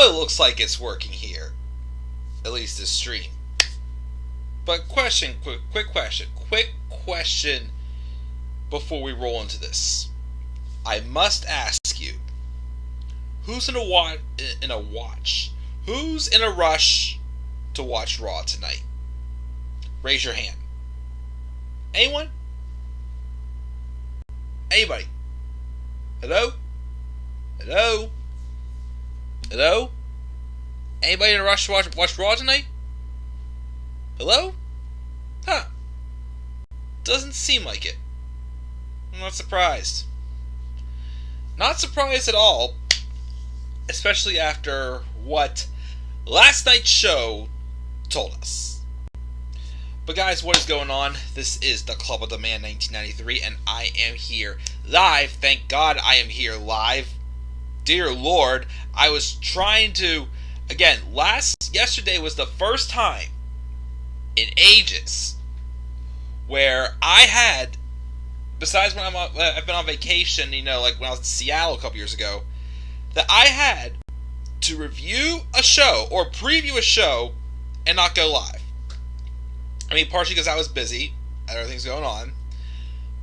it looks like it's working here. At least this stream. But quick question before we roll into this. I must ask you, who's in a rush to watch Raw tonight? Raise your hand. Anyone? Anybody? Hello? Hello? Hello? Anybody in a rush to watch Raw tonight? Hello? Huh. Doesn't seem like it. I'm not surprised. Not surprised at all. Especially after what last night's show told us. But guys, what is going on? This is the Club of the Man 1993, and I am here live. Thank God I am here live. Dear Lord, I was trying to... Again, yesterday was the first time in ages where I had, besides when I've been on vacation, like when I was in Seattle a couple years ago, that I had to review a show or preview a show and not go live. I mean, partially because I was busy and everything's going on,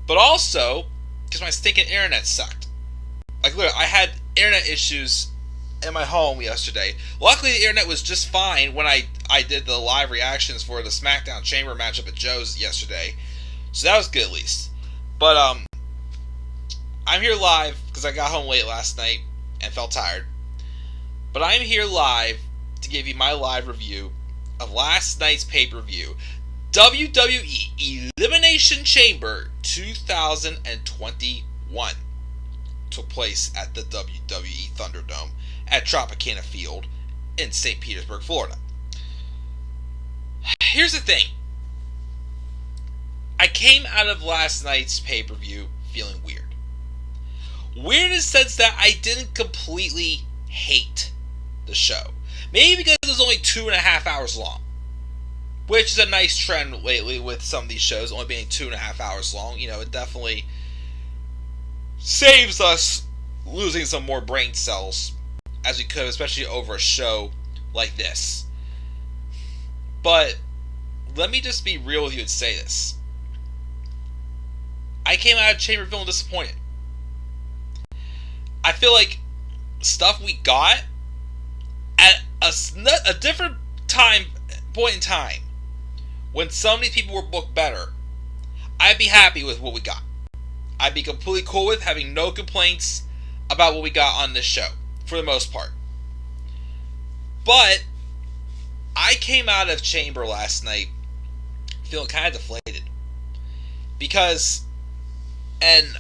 but also because my stinking internet sucked. Like, literally, I had internet issues in my home yesterday. Luckily, the internet was just fine when I did the live reactions for the SmackDown Chamber matchup at Joe's yesterday, so that was good at least. But I'm here live because I got home late last night and felt tired. But I'm here live to give you my live review of last night's pay-per-view, WWE Elimination Chamber 2021. Took place at the WWE Thunderdome at Tropicana Field in St. Petersburg, Florida. Here's the thing. I came out of last night's pay-per-view feeling weird. Weird in the sense that I didn't completely hate the show. Maybe because it was only 2.5 hours long. Which is a nice trend lately with some of these shows only being 2.5 hours long. It definitely saves us losing some more brain cells as we could, especially over a show like this. But let me just be real with you and say this. I came out of Chamber feeling disappointed. I feel like stuff we got at a different point in time, when so many people were booked better, I'd be happy with what we got. I'd be completely cool with having no complaints about what we got on this show, for the most part. But I came out of Chamber last night feeling kind of deflated. Because, and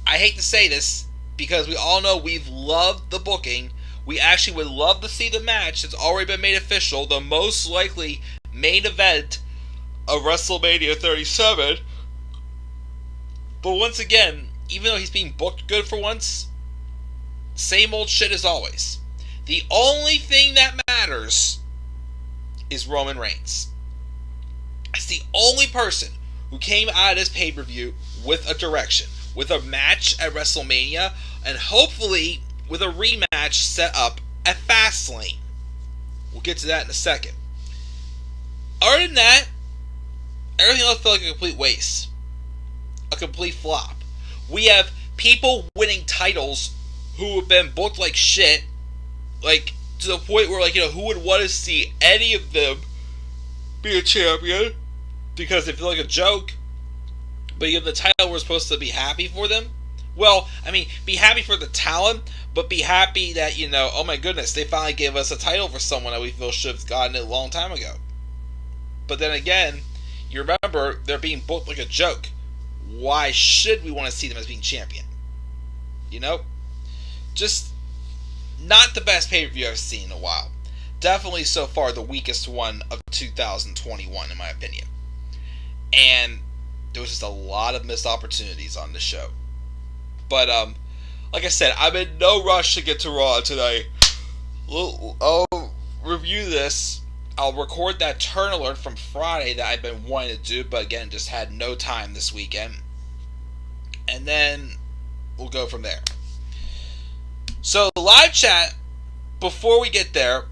I hate to say this, because we all know we've loved the booking. We actually would love to see the match that's already been made official, the most likely main event of WrestleMania 37. But once again, even though he's being booked good for once, same old shit as always. The only thing that matters is Roman Reigns. It's the only person who came out of this pay-per-view with a direction, with a match at WrestleMania, and hopefully with a rematch set up at Fastlane. We'll get to that in a second. Other than that, everything else felt like a complete waste. A complete flop. We have people winning titles who have been booked like shit, like to the point where, who would want to see any of them be a champion because they feel like a joke. But you have the title, we're supposed to be happy for them. Well, I mean, be happy for the talent, but be happy that, oh my goodness, they finally gave us a title for someone that we feel should have gotten it a long time ago. But then again, you remember, they're being booked like a joke. Why should we want to see them as being champion? Just not the best pay-per-view I've seen in a while. Definitely so far the weakest one of 2021 in my opinion. And there was just a lot of missed opportunities on the show. But like I said, I'm in no rush to get to Raw today. I'll review this. I'll record that turn alert from Friday that I've been wanting to do, but again, just had no time this weekend. And then we'll go from there. So the live chat before we get there,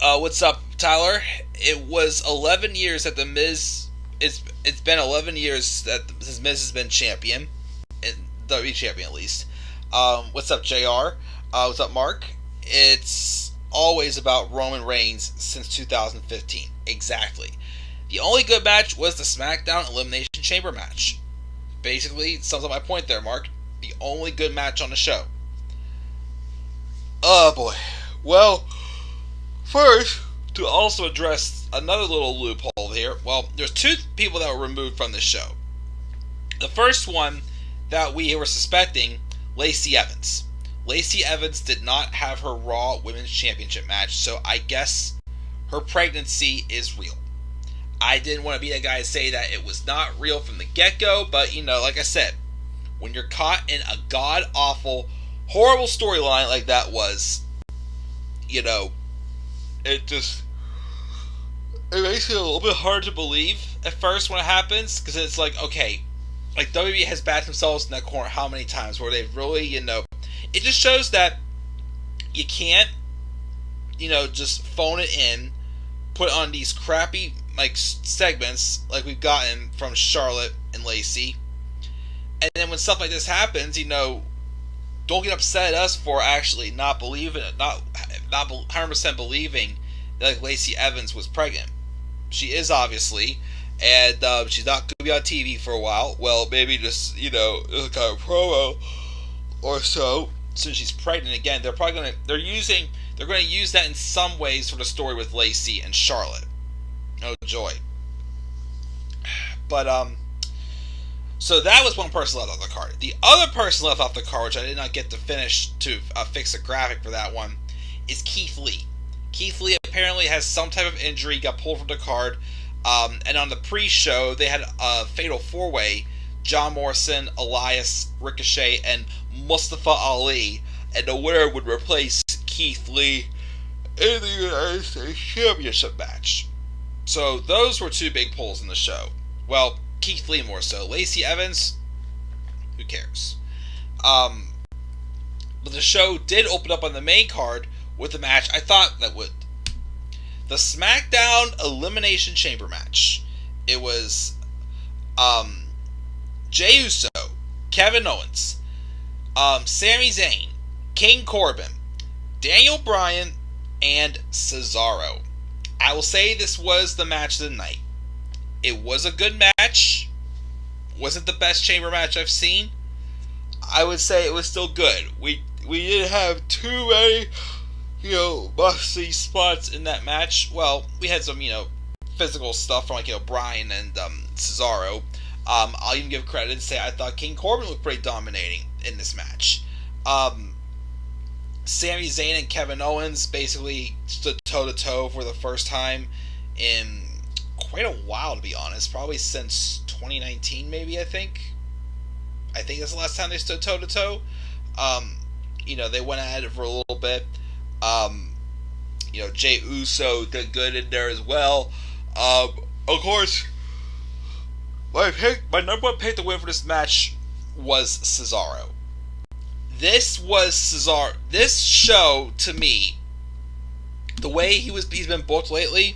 what's up, Tyler? It was 11 years that the Miz. It's been 11 years that the Miz has been champion, and WWE champion at least. What's up, JR? What's up, Mark? It's always about Roman Reigns since 2015. Exactly. The only good match was the SmackDown Elimination Chamber match. Basically, sums up my point there, Mark. The only good match on the show. Oh boy. Well, first, to also address another little loophole here, well, there's two people that were removed from the show. The first one that we were suspecting, Lacey Evans. Lacey Evans did not have her Raw Women's Championship match, so I guess her pregnancy is real. I didn't want to be that guy to say that it was not real from the get-go, but, like I said, when you're caught in a god-awful, horrible storyline like that was, it makes it a little bit hard to believe at first when it happens, because it's like, okay, like WWE has backed themselves in that corner how many times where they've really, it just shows that you can't, just phone it in, put on these crappy, segments like we've gotten from Charlotte and Lacey, and then when stuff like this happens, don't get upset at us for actually not believing it, not 100% believing that Lacey Evans was pregnant. She is, obviously, and she's not going to be on TV for a while. Well, maybe just, kind of promo or so. Since she's pregnant again, they're probably going to use that in some ways for the story with Lacey and Charlotte. Oh joy. But so that was one person left off the card. The other person left off the card, which I did not get to finish to fix a graphic for that one, is Keith Lee. Keith Lee apparently has some type of injury, got pulled from the card, and on the pre-show they had a fatal four-way: John Morrison, Elias, Ricochet, and Mustafa Ali, and the winner would replace Keith Lee in the United States Championship match. So those were two big pulls in the show. Well, Keith Lee more so. Lacey Evans, who cares? But the show did open up on the main card with a match I thought that would. The SmackDown Elimination Chamber match. It was Jey Uso, Kevin Owens, Sami Zayn, King Corbin, Daniel Bryan, and Cesaro. I will say this was the match of the night. It was a good match. Wasn't the best chamber match I've seen. I would say it was still good. We didn't have too many, must-see spots in that match. Well, we had some, physical stuff from Bryan and Cesaro. I'll even give credit and say I thought King Corbin was pretty dominating in this match. Sami Zayn and Kevin Owens basically stood toe-to-toe for the first time in quite a while, to be honest. Probably since 2019, maybe, I think. I think that's the last time they stood toe-to-toe. They went at it for a little bit. Jey Uso did good in there as well. Of course, my number one pick to win for this match was Cesaro. This show, to me, the way he's been booked lately,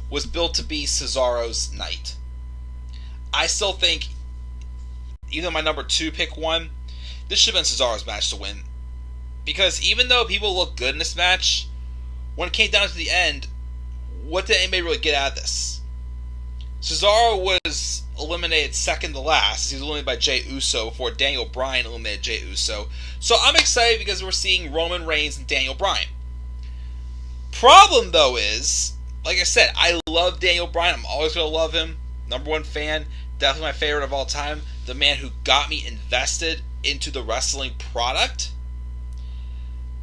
was built to be Cesaro's night. I still think, even though my number 2 pick won, this should have been Cesaro's match to win. Because even though people look good in this match, when it came down to the end, what did anybody really get out of this? Cesaro was eliminated second to last. He was eliminated by Jey Uso before Daniel Bryan eliminated Jey Uso. So I'm excited because we're seeing Roman Reigns and Daniel Bryan. Problem, though, is, like I said, I love Daniel Bryan. I'm always going to love him. Number 1 fan. Definitely my favorite of all time. The man who got me invested into the wrestling product.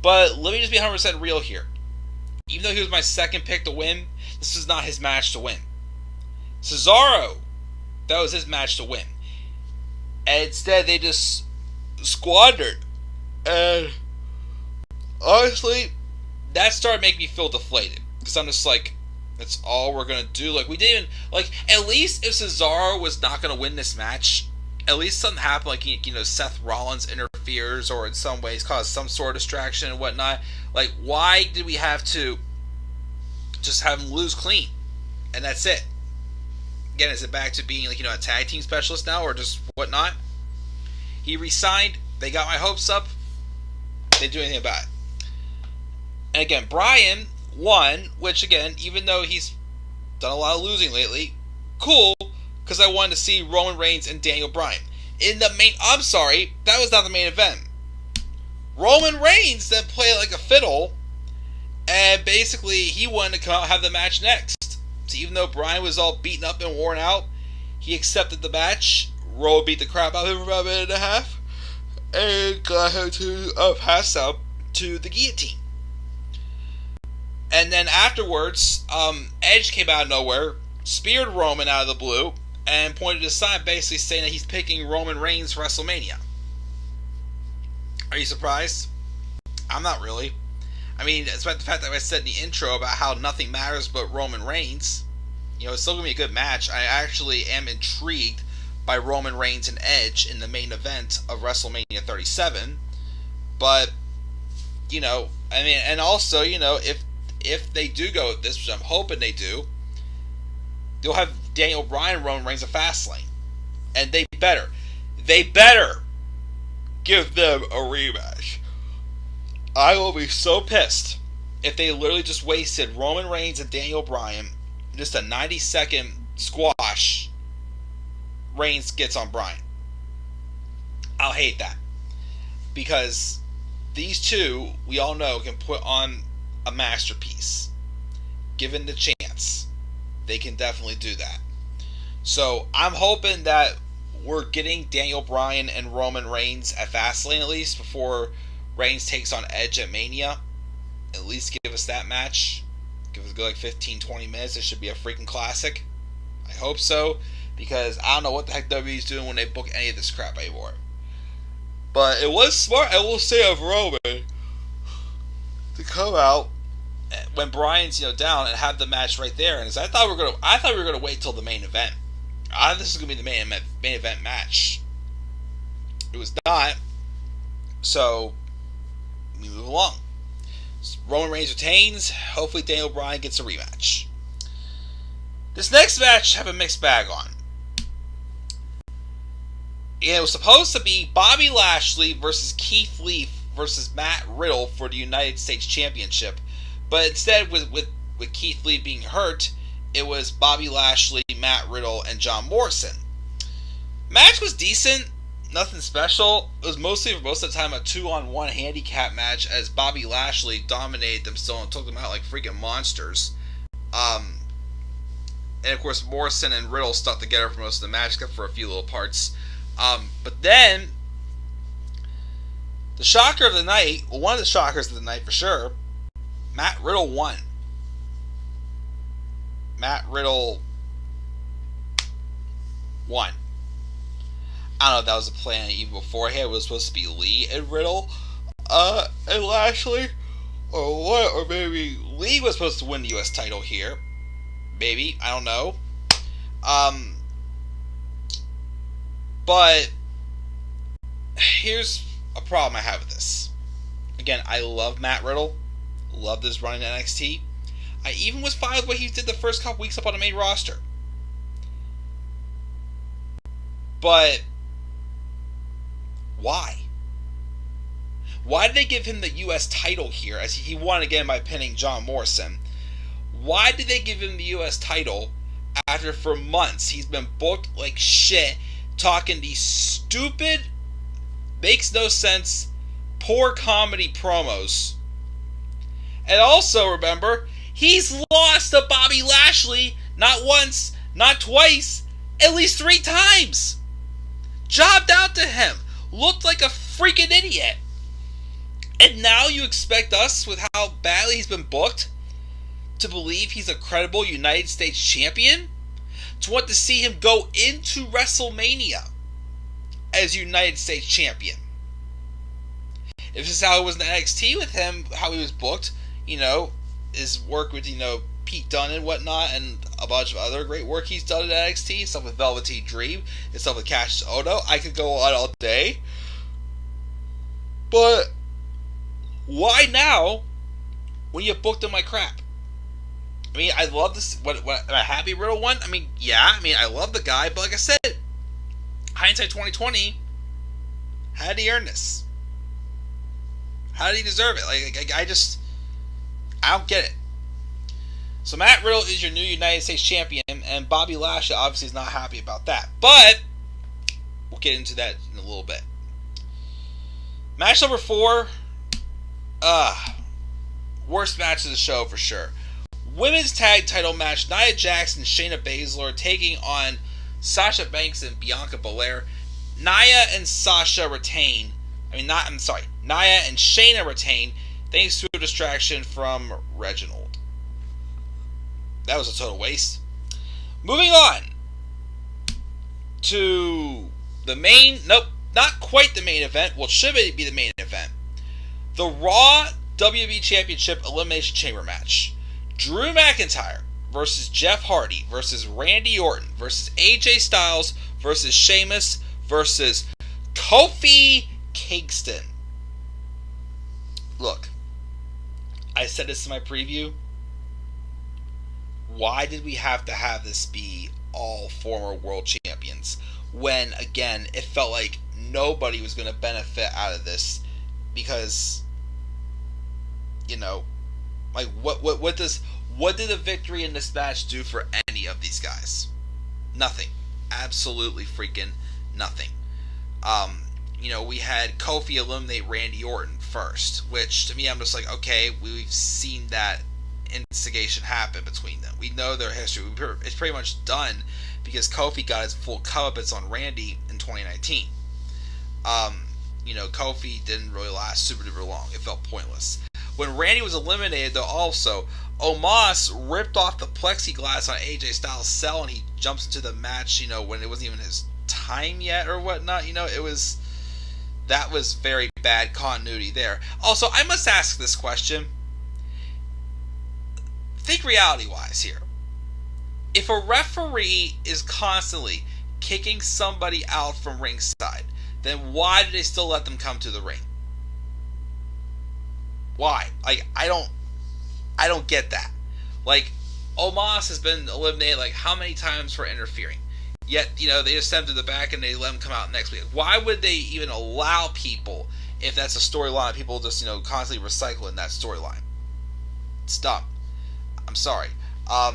But let me just be 100% real here. Even though he was my second pick to win, this was not his match to win. Cesaro, that was his match to win. And instead, they just squandered. And honestly, that started making me feel deflated. Because I'm just like, that's all we're going to do. Like, we didn't even, at least if Cesaro was not going to win this match, at least something happen, like, Seth Rollins interferes or in some ways cause some sort of distraction and whatnot. Like, why did we have to just have him lose clean and that's it? Again, is it back to being like, a tag team specialist now or just whatnot? He resigned. They got my hopes up. They didn't do anything about it. And again, Bryan won, which again, even though he's done a lot of losing lately, cool, because I wanted to see Roman Reigns and Daniel Bryan. I'm sorry, that was not the main event. Roman Reigns then played like a fiddle, and basically he wanted to come out and have the match next. So even though Bryan was all beaten up and worn out, he accepted the match. Roman beat the crap out of him for about a minute and a half, and got him to pass out to the guillotine. And then afterwards, Edge came out of nowhere, speared Roman out of the blue, and pointed his sign basically saying that he's picking Roman Reigns for WrestleMania. Are you surprised? I'm not really. I mean, despite the fact that I said in the intro about how nothing matters but Roman Reigns, it's still going to be a good match. I actually am intrigued by Roman Reigns and Edge in the main event of WrestleMania 37. But, and also, if they do go with this, which I'm hoping they do, they'll have Daniel Bryan and Roman Reigns a Fastlane. And they better give them a rematch. I will be so pissed if they literally just wasted Roman Reigns and Daniel Bryan, just a 90-second squash. Reigns gets on Bryan. I'll hate that. Because these two, we all know, can put on a masterpiece. Given the chance, they can definitely do that. So I'm hoping that we're getting Daniel Bryan and Roman Reigns at Fastlane at least before Reigns takes on Edge at Mania. At least give us that match. Give us a good 15-20 minutes. It should be a freaking classic. I hope so, because I don't know what the heck WWE's doing when they book any of this crap anymore. But it was smart, I will say, of Roman to come out when Bryan's down and have the match right there. And I thought we were gonna wait till the main event. I thought this was gonna be the main event match. It was not. So we move along. Roman Reigns retains. Hopefully Daniel Bryan gets a rematch. This next match I have a mixed bag on. It was supposed to be Bobby Lashley versus Keith Lee versus Matt Riddle for the United States Championship. But instead, with Keith Lee being hurt, it was Bobby Lashley, Matt Riddle, and John Morrison. Match was decent. Nothing special. It was mostly, for most of the time, a 2-on-1 handicap match as Bobby Lashley dominated them still and took them out like freaking monsters. And of course, Morrison and Riddle stuck together for most of the match, except for a few little parts. But then, the shocker of the night, well, one of the shockers of the night for sure, Matt Riddle won. Matt Riddle won. I don't know if that was a plan even beforehand. It was supposed to be Lee and Riddle, and Lashley, or what? Or maybe Lee was supposed to win the U.S. title here. Maybe, I don't know. But here's a problem I have with this. Again, I love Matt Riddle. Love this run in NXT. I even was fine with what he did the first couple weeks up on the main roster. But why? Why did they give him the U.S. title here, as he won again by pinning John Morrison? Why did they give him the U.S. title after for months he's been booked like shit, talking these stupid, makes no sense, poor comedy promos? And also, remember, he's lost to Bobby Lashley not once, not twice, at least 3 times. Jobbed out to him. Looked like a freaking idiot. And now you expect us, with how badly he's been booked, to believe he's a credible United States champion? To want to see him go into WrestleMania as United States champion? If this is how it was in NXT with him, how he was booked, his work with, Pete Dunne and whatnot, and a bunch of other great work he's done in NXT, stuff with Velveteen Dream, and stuff with Cassius Ohno. I could go on all day. But why now when you booked him like crap? I mean, I love this. What a Happy Riddle one? I mean, yeah, I love the guy, but like I said, hindsight 2020, how did he earn this? How did he deserve it? Like, I don't get it. So Matt Riddle is your new United States champion, and Bobby Lashley obviously is not happy about that. But we'll get into that in a little bit. Match number 4, worst match of the show for sure. Women's tag title match: Nia Jax and Shayna Baszler taking on Sasha Banks and Bianca Belair. Nia and Shayna retain thanks to a distraction from Reginald. That was a total waste. Moving on to the main, not quite the main event. Well, should it be the main event? The Raw WWE Championship Elimination Chamber match. Drew McIntyre versus Jeff Hardy versus Randy Orton versus AJ Styles versus Sheamus versus Kofi Kingston. Look, I said this in my preview. Why did we have to have this be all former world champions when, again, it felt like nobody was going to benefit out of this? Because, like, what did the victory in this match do for any of these guys? Nothing. Absolutely freaking nothing. We had Kofi eliminate Randy Orton first, which to me, I'm just like, okay, we've seen that instigation happen between them. We know their history. It's pretty much done because Kofi got his full comeuppance on Randy in 2019. Kofi didn't really last super duper long. It felt pointless. When Randy was eliminated, though, also, Omos ripped off the plexiglass on AJ Styles' cell and he jumps into the match, when it wasn't even his time yet or whatnot. That was very bad continuity there. Also, I must ask this question. Think reality-wise here. If a referee is constantly kicking somebody out from ringside, then why do they still let them come to the ring? Why? Like, I don't get that. Like, Omos has been eliminated like how many times for interfering? Yet, they just send him to the back and they let him come out next week. Why would they even allow people, if that's a storyline, people just, constantly recycling that storyline? It's dumb. I'm sorry. The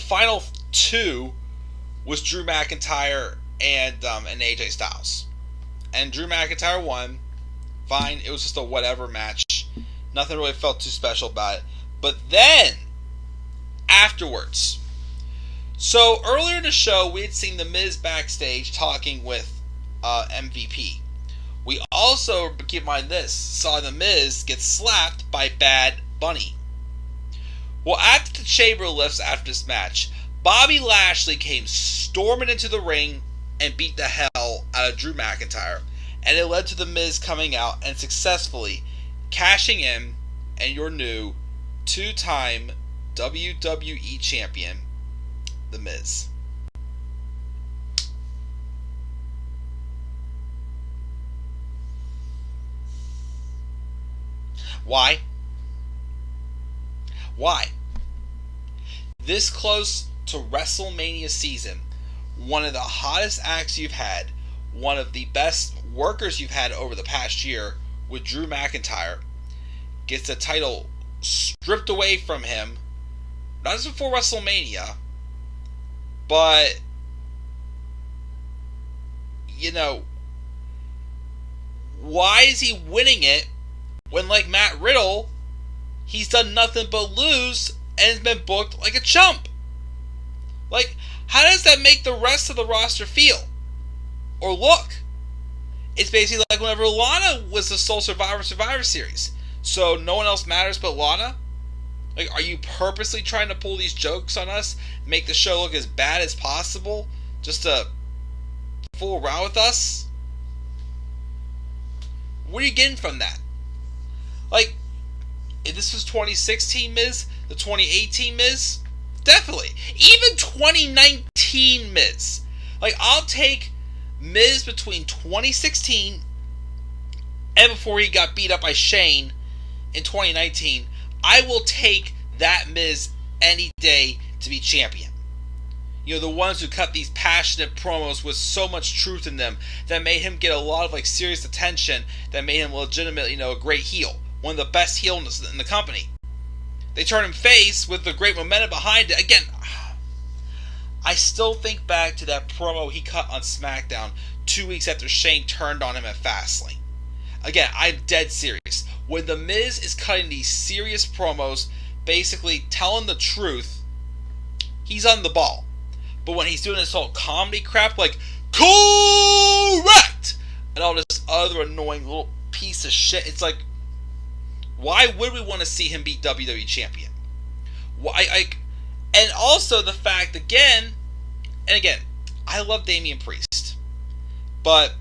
final 2 was Drew McIntyre and AJ Styles. And Drew McIntyre won. Fine. It was just a whatever match. Nothing really felt too special about it. But then, afterwards. So, earlier in the show, we had seen The Miz backstage talking with MVP. We also, keep in mind this, saw The Miz get slapped by Bad Bunny. Well, after the chamber lifts after this match, Bobby Lashley came storming into the ring and beat the hell out of Drew McIntyre. And it led to The Miz coming out and successfully cashing in and your new 2-time WWE Champion, The Miz. Why? Why? This close to WrestleMania season, one of the hottest acts you've had, one of the best workers you've had over the past year with Drew McIntyre, gets the title stripped away from him, not just before WrestleMania, but, why is he winning it when, like Matt Riddle, he's done nothing but lose and has been booked like a chump? Like, how does that make the rest of the roster feel? Or look? It's basically like whenever Lana was the sole Survivor Series. So no one else matters but Lana? Like, are you purposely trying to pull these jokes on us, make the show look as bad as possible, just to fool around with us? What are you getting from that? Like, If this was 2016 Miz, the 2018 Miz, definitely. Even 2019 Miz. Like, I'll take Miz between 2016 and before he got beat up by Shane in 2019. I will take that Miz any day to be champion. You know, the ones who cut these passionate promos with so much truth in them that made him get a lot of, like, serious attention, that made him legitimately, a great heel. One of the best heels in the company. They turn him face with the great momentum behind it. Again, I still think back to that promo he cut on SmackDown 2 weeks after Shane turned on him at Fastlane. Again, I'm dead serious. When The Miz is cutting these serious promos, basically telling the truth, he's on the ball. But when he's doing this whole comedy crap, like, correct! And all this other annoying little piece of shit, it's like, why would we want to see him be WWE Champion? And also the fact, again, I love Damian Priest. But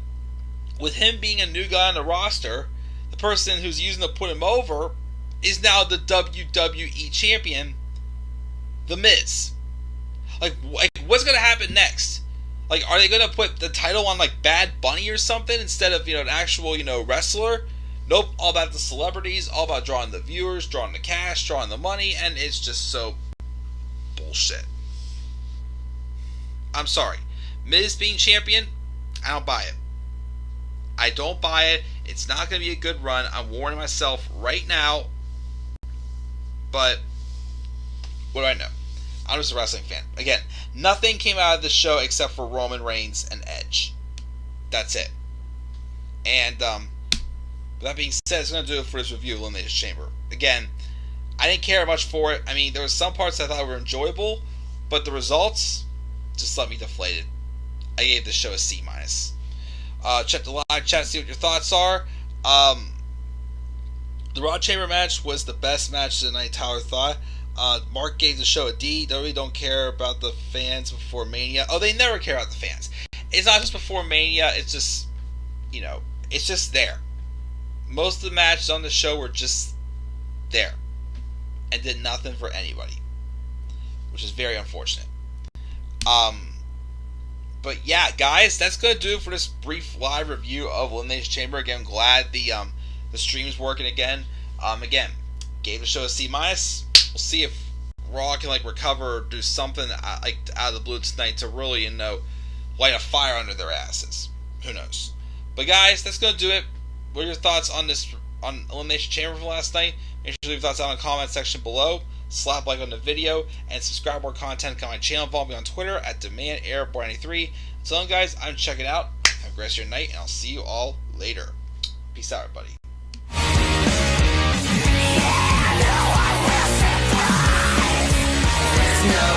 with him being a new guy on the roster, the person who's using to put him over is now the WWE Champion, The Miz. Like what's going to happen next? Like, are they going to put the title on, like, Bad Bunny or something instead of, an actual, wrestler? Nope, all about the celebrities, all about drawing the viewers, drawing the cash, drawing the money, and it's just so bullshit. I'm sorry. Miz being champion, I don't buy it. I don't buy it. It's not going to be a good run. I'm warning myself right now. But what do I know? I'm just a wrestling fan. Again, nothing came out of this show except for Roman Reigns and Edge. That's it. And with that being said, it's going to do it for this review of Elimination Chamber. Again, I didn't care much for it. I mean, there were some parts I thought were enjoyable, but the results just left me deflated. I gave this show a C-. Check the live chat, see what your thoughts are. The Raw Chamber match was the best match of the night, Tyler thought. Mark gave the show a D. They really don't care about the fans before Mania. Oh, they never care about the fans. It's not just before Mania. It's just, it's just there. Most of the matches on the show were just there and did nothing for anybody, which is very unfortunate. But yeah, guys, that's gonna do it for this brief live review of Elimination Chamber. Again, I'm glad the stream's working again. Again, gave the show a C-. We'll see if Raw can recover or do something out of the blue tonight to really light a fire under their asses. Who knows? But guys, that's gonna do it. What are your thoughts on Elimination Chamber from last night? Make sure to leave your thoughts down in the comment section below. Slap like on the video and subscribe for more content. Come on my channel. Follow me on Twitter at DemandAirBoy93. Until then, guys, I'm checking out. Have a great rest of your night, and I'll see you all later. Peace out, everybody. No